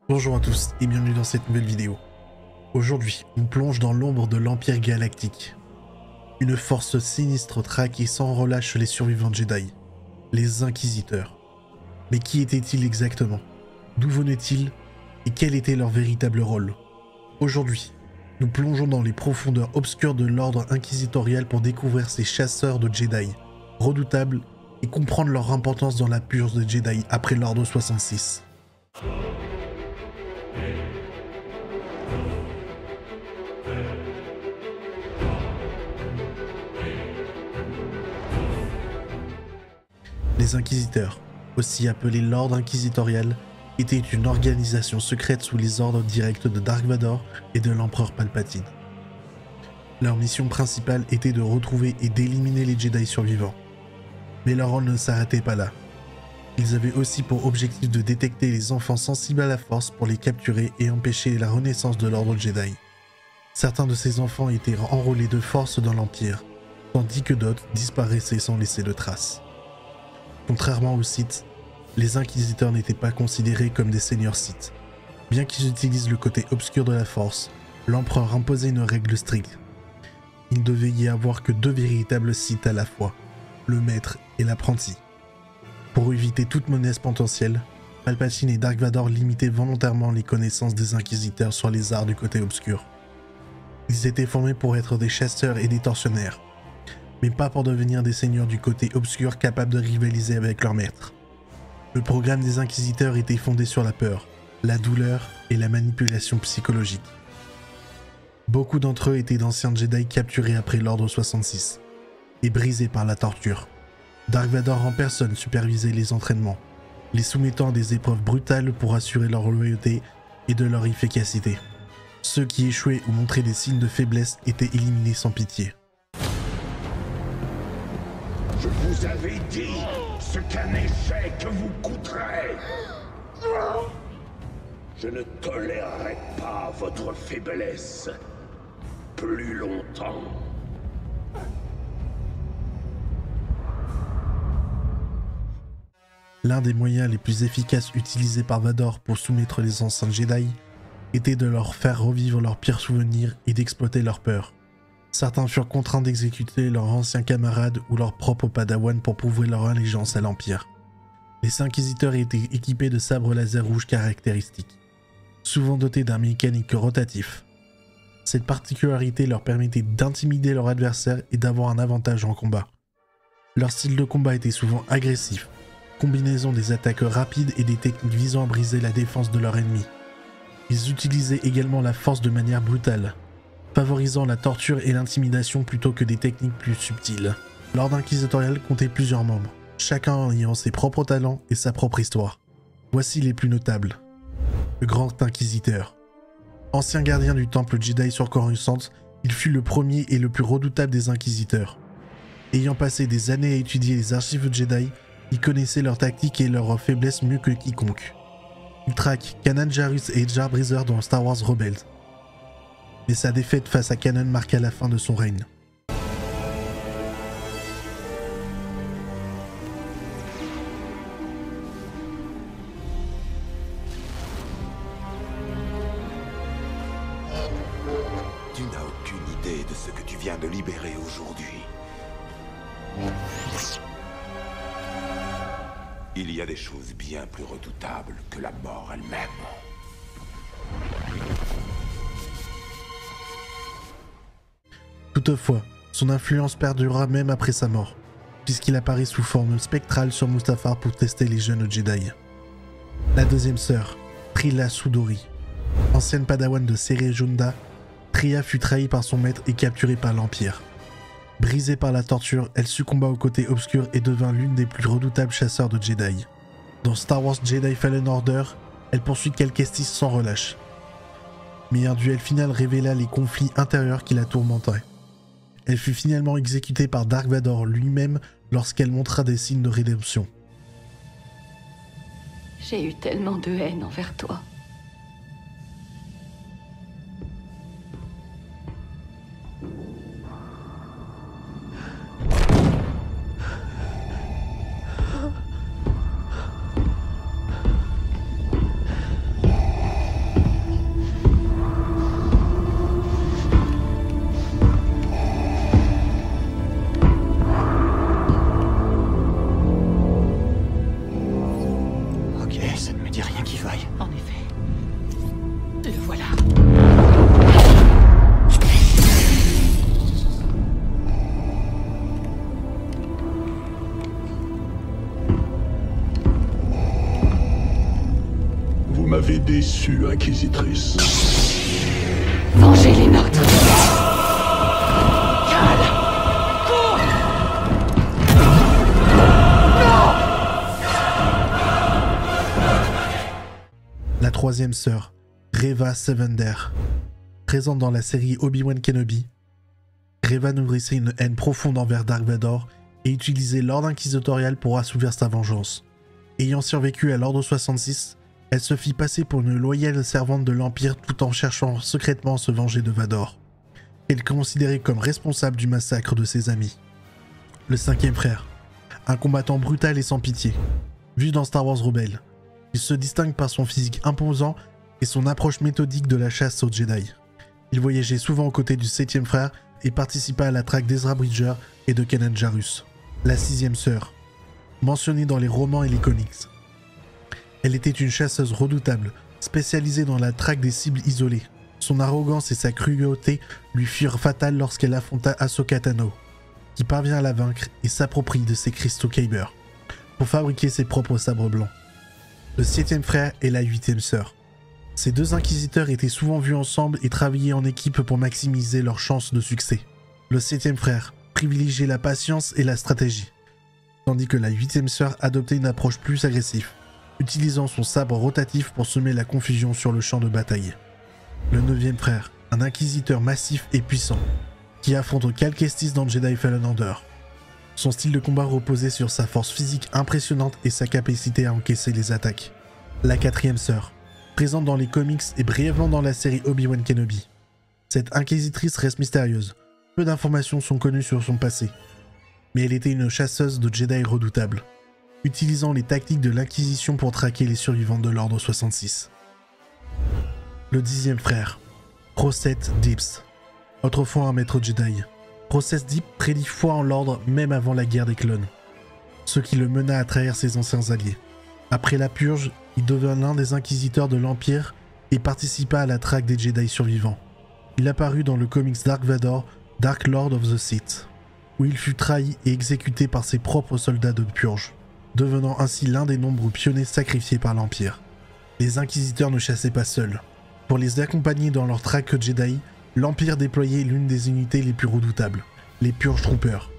Bonjour à tous et bienvenue dans cette nouvelle vidéo. Aujourd'hui, on plonge dans l'ombre de l'Empire Galactique. Une force sinistre traque et sans relâche les survivants Jedi, les Inquisiteurs. Mais qui étaient-ils exactement? D'où venaient-ils? Et quel était leur véritable rôle? Aujourd'hui, nous plongeons dans les profondeurs obscures de l'ordre inquisitorial pour découvrir ces chasseurs de Jedi, redoutables, et comprendre leur importance dans la purge de Jedi après l'Ordre 66. Les Inquisiteurs, aussi appelés l'Ordre inquisitorial, étaient une organisation secrète sous les ordres directs de Dark Vador et de l'Empereur Palpatine. Leur mission principale était de retrouver et d'éliminer les Jedi survivants. Mais leur rôle ne s'arrêtait pas là. Ils avaient aussi pour objectif de détecter les enfants sensibles à la force pour les capturer et empêcher la renaissance de l'ordre Jedi. Certains de ces enfants étaient enrôlés de force dans l'Empire, tandis que d'autres disparaissaient sans laisser de traces. Contrairement aux Sith, les Inquisiteurs n'étaient pas considérés comme des seigneurs Sith. Bien qu'ils utilisent le côté obscur de la force, l'Empereur imposait une règle stricte. Il ne devait y avoir que deux véritables Sith à la fois, le maître et l'apprenti. Pour éviter toute menace potentielle, Palpatine et Dark Vador limitaient volontairement les connaissances des Inquisiteurs sur les arts du côté obscur. Ils étaient formés pour être des chasseurs et des tortionnaires, mais pas pour devenir des seigneurs du côté obscur capables de rivaliser avec leur maître. Le programme des Inquisiteurs était fondé sur la peur, la douleur et la manipulation psychologique. Beaucoup d'entre eux étaient d'anciens Jedi capturés après l'Ordre 66 et brisés par la torture. Dark Vador en personne supervisait les entraînements, les soumettant à des épreuves brutales pour assurer leur loyauté et de leur efficacité. Ceux qui échouaient ou montraient des signes de faiblesse étaient éliminés sans pitié. Je vous avais dit ce qu'un échec vous coûterait. Je ne tolérerai pas votre faiblesse plus longtemps. L'un des moyens les plus efficaces utilisés par Vador pour soumettre les anciens Jedi était de leur faire revivre leurs pires souvenirs et d'exploiter leur peur. Certains furent contraints d'exécuter leurs anciens camarades ou leurs propres padawans pour prouver leur allégeance à l'Empire. Les Inquisiteurs étaient équipés de sabres laser rouges caractéristiques, souvent dotés d'un mécanique rotatif. Cette particularité leur permettait d'intimider leur adversaire et d'avoir un avantage en combat. Leur style de combat était souvent agressif, combinaison des attaques rapides et des techniques visant à briser la défense de leur ennemi. Ils utilisaient également la force de manière brutale, favorisant la torture et l'intimidation plutôt que des techniques plus subtiles. L'ordre inquisitorial comptait plusieurs membres, chacun ayant ses propres talents et sa propre histoire. Voici les plus notables. Le Grand Inquisiteur. Ancien gardien du temple Jedi sur Coruscant, il fut le premier et le plus redoutable des Inquisiteurs. Ayant passé des années à étudier les archives Jedi, il connaissait leurs tactiques et leurs faiblesses mieux que quiconque. Il traque Kanan Jarrus et Jar Breezer dans Star Wars Rebels. Mais sa défaite face à Kanan marqua la fin de son règne. Tu n'as aucune idée de ce que tu viens de libérer aujourd'hui. Il y a des choses bien plus redoutables que la mort elle-même. Toutefois, son influence perdura même après sa mort, puisqu'il apparaît sous forme spectrale sur Mustafar pour tester les jeunes Jedi. La deuxième sœur, Trilla Sudori. Ancienne padawan de Cere Junda, Trilla fut trahie par son maître et capturée par l'Empire. Brisée par la torture, elle succomba au côté obscur et devint l'une des plus redoutables chasseurs de Jedi. Dans Star Wars Jedi Fallen Order, elle poursuit Cal Kestis sans relâche. Mais un duel final révéla les conflits intérieurs qui la tourmentaient. Elle fut finalement exécutée par Dark Vador lui-même lorsqu'elle montra des signes de rédemption. J'ai eu tellement de haine envers toi. Jedi. En effet. Le voilà. Vous m'avez déçu, Inquisitrice. Vengez les nôtres. La troisième sœur, Reva Sevender. Présente dans la série Obi-Wan Kenobi, Reva nourrissait une haine profonde envers Dark Vador et utilisait l'ordre inquisitorial pour assouvir sa vengeance. Ayant survécu à l'ordre 66, elle se fit passer pour une loyale servante de l'Empire tout en cherchant secrètement à se venger de Vador. Elle est considérée comme responsable du massacre de ses amis. Le cinquième frère, un combattant brutal et sans pitié. Vu dans Star Wars Rebels, il se distingue par son physique imposant et son approche méthodique de la chasse aux Jedi. Il voyageait souvent aux côtés du septième frère et participa à la traque d'Ezra Bridger et de Kanan Jarrus. La sixième sœur, mentionnée dans les romans et les comics. Elle était une chasseuse redoutable, spécialisée dans la traque des cibles isolées. Son arrogance et sa cruauté lui furent fatales lorsqu'elle affronta Ahsoka Tano, qui parvient à la vaincre et s'approprie de ses cristaux Kyber pour fabriquer ses propres sabres blancs. Le septième frère et la huitième sœur. Ces deux inquisiteurs étaient souvent vus ensemble et travaillaient en équipe pour maximiser leurs chances de succès. Le septième frère privilégiait la patience et la stratégie, tandis que la huitième sœur adoptait une approche plus agressive, utilisant son sabre rotatif pour semer la confusion sur le champ de bataille. Le neuvième frère, un inquisiteur massif et puissant, qui affronte Cal Kestis dans Jedi Fallen Order. Son style de combat reposait sur sa force physique impressionnante et sa capacité à encaisser les attaques. La quatrième sœur, présente dans les comics et brièvement dans la série Obi-Wan Kenobi. Cette inquisitrice reste mystérieuse. Peu d'informations sont connues sur son passé. Mais elle était une chasseuse de Jedi redoutable, utilisant les tactiques de l'Inquisition pour traquer les survivants de l'Ordre 66. Le dixième frère, Proceth Dips, autrefois un maître Jedi. Proceth Dips prédit foi en l'Ordre même avant la guerre des clones, ce qui le mena à trahir ses anciens alliés. Après la purge, il devint l'un des inquisiteurs de l'Empire et participa à la traque des Jedi survivants. Il apparut dans le comics Dark Vador, Dark Lord of the Sith, où il fut trahi et exécuté par ses propres soldats de purge, devenant ainsi l'un des nombreux pionniers sacrifiés par l'Empire. Les inquisiteurs ne chassaient pas seuls. Pour les accompagner dans leur traque Jedi, l'Empire déployait l'une des unités les plus redoutables, les Purge Troopers.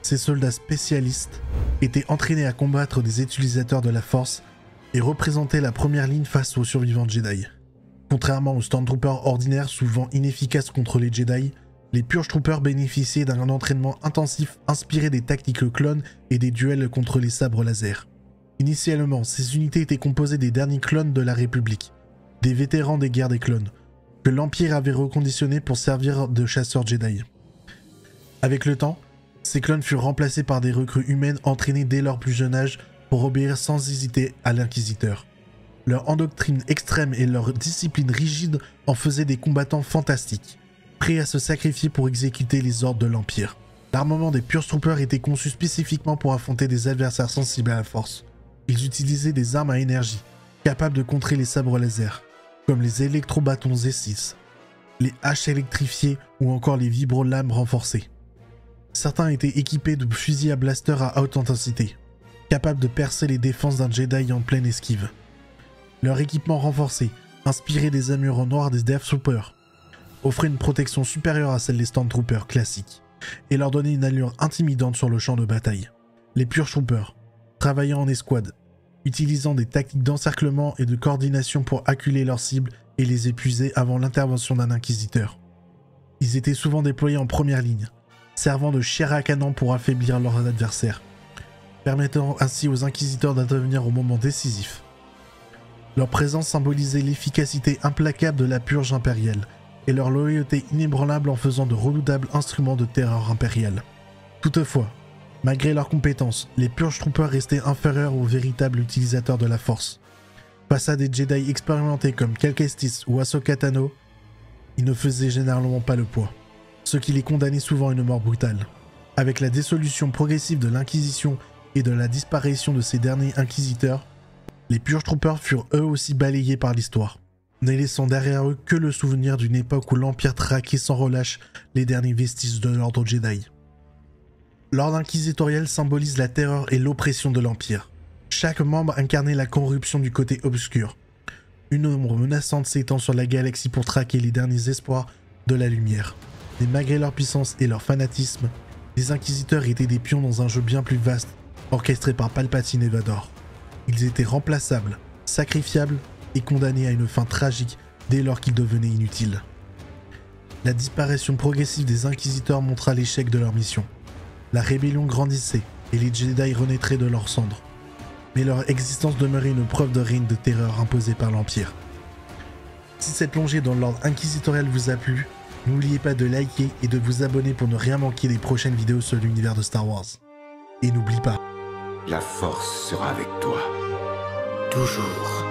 Ces soldats spécialistes étaient entraînés à combattre des utilisateurs de la Force et représentaient la première ligne face aux survivants Jedi. Contrairement aux Stormtroopers ordinaires souvent inefficaces contre les Jedi, les Purge Troopers bénéficiaient d'un entraînement intensif inspiré des tactiques clones et des duels contre les sabres laser. Initialement, ces unités étaient composées des derniers clones de la République, des vétérans des guerres des clones, que l'Empire avait reconditionnés pour servir de chasseurs Jedi. Avec le temps, ces clones furent remplacés par des recrues humaines entraînées dès leur plus jeune âge pour obéir sans hésiter à l'Inquisiteur. Leur endoctrine extrême et leur discipline rigide en faisaient des combattants fantastiques, prêts à se sacrifier pour exécuter les ordres de l'Empire. L'armement des Purge Troopers était conçu spécifiquement pour affronter des adversaires sensibles à la force. Ils utilisaient des armes à énergie, capables de contrer les sabres laser, comme les électrobâtons Z6, les haches électrifiées ou encore les vibrolames renforcés. Certains étaient équipés de fusils à blaster à haute intensité, capables de percer les défenses d'un Jedi en pleine esquive. Leur équipement renforcé, inspiré des armures en noir des Death Troopers, offrait une protection supérieure à celle des Stormtroopers classiques et leur donnait une allure intimidante sur le champ de bataille. Les Purge Troopers, travaillant en escouade, utilisant des tactiques d'encerclement et de coordination pour acculer leurs cibles et les épuiser avant l'intervention d'un inquisiteur. Ils étaient souvent déployés en première ligne, servant de chair à canon pour affaiblir leurs adversaires, permettant ainsi aux inquisiteurs d'intervenir au moment décisif. Leur présence symbolisait l'efficacité implacable de la purge impériale et leur loyauté inébranlable en faisant de redoutables instruments de terreur impériale. Toutefois, malgré leurs compétences, les Purge Troopers restaient inférieurs aux véritables utilisateurs de la Force. Face à des Jedi expérimentés comme Cal Kestis ou Ahsoka Tano, ils ne faisaient généralement pas le poids, ce qui les condamnait souvent à une mort brutale. Avec la dissolution progressive de l'Inquisition et de la disparition de ces derniers inquisiteurs, Les Purge Troopers furent eux aussi balayés par l'histoire, ne laissant derrière eux que le souvenir d'une époque où l'Empire traquait sans relâche les derniers vestiges de l'Ordre Jedi. L'Ordre inquisitoriel symbolise la terreur et l'oppression de l'Empire. Chaque membre incarnait la corruption du côté obscur. Une ombre menaçante s'étend sur la galaxie pour traquer les derniers espoirs de la lumière. Mais malgré leur puissance et leur fanatisme, les Inquisiteurs étaient des pions dans un jeu bien plus vaste, orchestré par Palpatine et Vador. Ils étaient remplaçables, sacrifiables et condamnés à une fin tragique dès lors qu'ils devenaient inutiles. La disparition progressive des Inquisiteurs montra l'échec de leur mission. La rébellion grandissait et les Jedi renaîtraient de leurs cendres. Mais leur existence demeurait une preuve de règne de terreur imposée par l'Empire. Si cette plongée dans l'ordre inquisitorial vous a plu, n'oubliez pas de liker et de vous abonner pour ne rien manquer des prochaines vidéos sur l'univers de Star Wars. Et n'oublie pas, La force sera avec toi. Toujours.